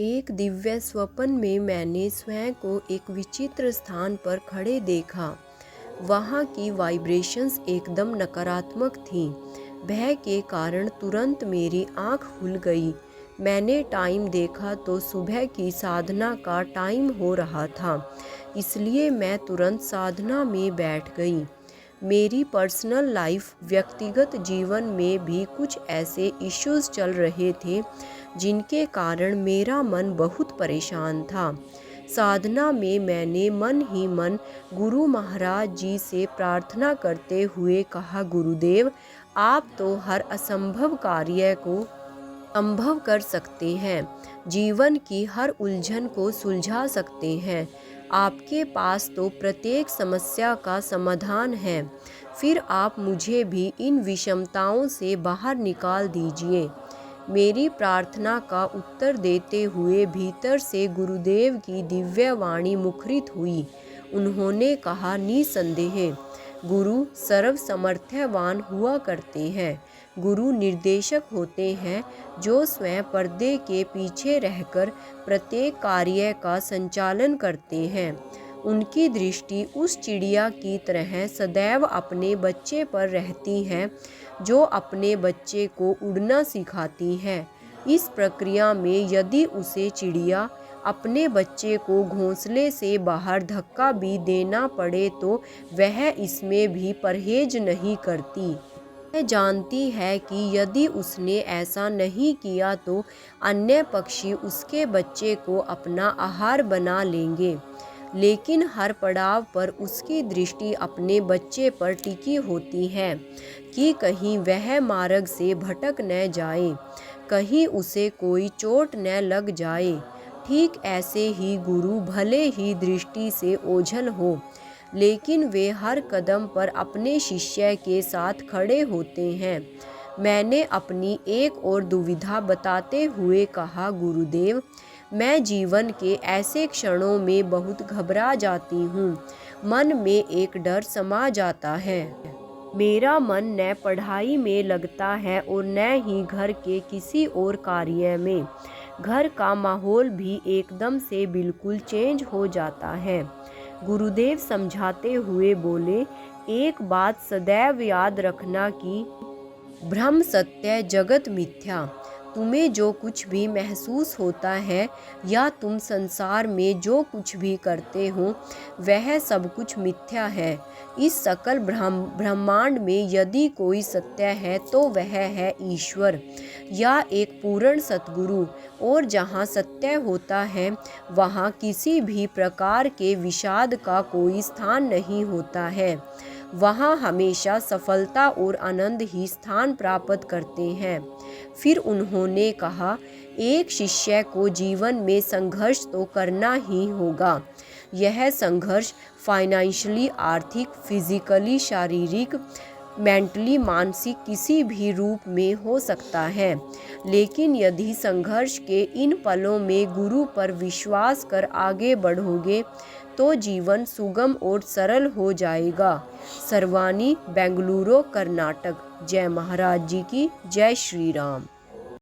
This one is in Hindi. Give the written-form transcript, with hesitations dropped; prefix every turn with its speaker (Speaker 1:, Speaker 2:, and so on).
Speaker 1: एक दिव्य स्वप्न में मैंने स्वयं को एक विचित्र स्थान पर खड़े देखा। वहाँ की वाइब्रेशंस एकदम नकारात्मक थीं। भय के कारण तुरंत मेरी आंख खुल गई। मैंने टाइम देखा तो सुबह की साधना का टाइम हो रहा था, इसलिए मैं तुरंत साधना में बैठ गई। मेरी पर्सनल लाइफ, व्यक्तिगत जीवन में भी कुछ ऐसे इश्यूज चल रहे थे जिनके कारण मेरा मन बहुत परेशान था। साधना में मैंने मन ही मन गुरु महाराज जी से प्रार्थना करते हुए कहा, गुरुदेव, आप तो हर असंभव कार्य को संभव कर सकते हैं, जीवन की हर उलझन को सुलझा सकते हैं। आपके पास तो प्रत्येक समस्या का समाधान है। फिर आप मुझे भी इन विषमताओं से बाहर निकाल दीजिए। मेरी प्रार्थना का उत्तर देते हुए भीतर से गुरुदेव की दिव्य वाणी मुखरित हुई। उन्होंने कहा, निसंदेह गुरु सर्वसमर्थवान हुआ करते हैं। गुरु निर्देशक होते हैं जो स्वयं पर्दे के पीछे रहकर प्रत्येक कार्य का संचालन करते हैं। उनकी दृष्टि उस चिड़िया की तरह सदैव अपने बच्चे पर रहती है जो अपने बच्चे को उड़ना सिखाती है। इस प्रक्रिया में यदि उसे चिड़िया अपने बच्चे को घोंसले से बाहर धक्का भी देना पड़े तो वह इसमें भी परहेज नहीं करती। वह जानती है कि यदि उसने ऐसा नहीं किया तो अन्य पक्षी उसके बच्चे को अपना आहार बना लेंगे। लेकिन हर पड़ाव पर उसकी दृष्टि अपने बच्चे पर टिकी होती है कि कहीं वह मार्ग से भटक न जाए, कहीं उसे कोई चोट न लग जाए। ठीक ऐसे ही गुरु भले ही दृष्टि से ओझल हो, लेकिन वे हर कदम पर अपने शिष्य के साथ खड़े होते हैं। मैंने अपनी एक और दुविधा बताते हुए कहा, गुरुदेव, मैं जीवन के ऐसे क्षणों में बहुत घबरा जाती हूँ। मन में एक डर समा जाता है। मेरा मन न पढ़ाई में लगता है और न ही घर के किसी और कार्य में। घर का माहौल भी एकदम से बिल्कुल चेंज हो जाता है। गुरुदेव समझाते हुए बोले, एक बात सदैव याद रखना कि ब्रह्म सत्य, जगत मिथ्या। तुम्हें जो कुछ भी महसूस होता है या तुम संसार में जो कुछ भी करते हो वह सब कुछ मिथ्या है। इस सकल ब्रह्मांड में यदि कोई सत्य है तो वह है ईश्वर या एक पूर्ण सतगुरु। और जहाँ सत्य होता है वहाँ किसी भी प्रकार के विषाद का कोई स्थान नहीं होता है। वहाँ हमेशा सफलता और आनंद ही स्थान प्राप्त करते हैं। फिर उन्होंने कहा, एक शिष्य को जीवन में संघर्ष तो करना ही होगा। यह संघर्ष फाइनेंशियली, आर्थिक, फिजिकली, शारीरिक, मेंटली, मानसिक किसी भी रूप में हो सकता है। लेकिन यदि संघर्ष के इन पलों में गुरु पर विश्वास कर आगे बढ़ोगे तो जीवन सुगम और सरल हो जाएगा। सर्वानी, बेंगलुरु, कर्नाटक। जय महाराज जी की, जय श्री राम।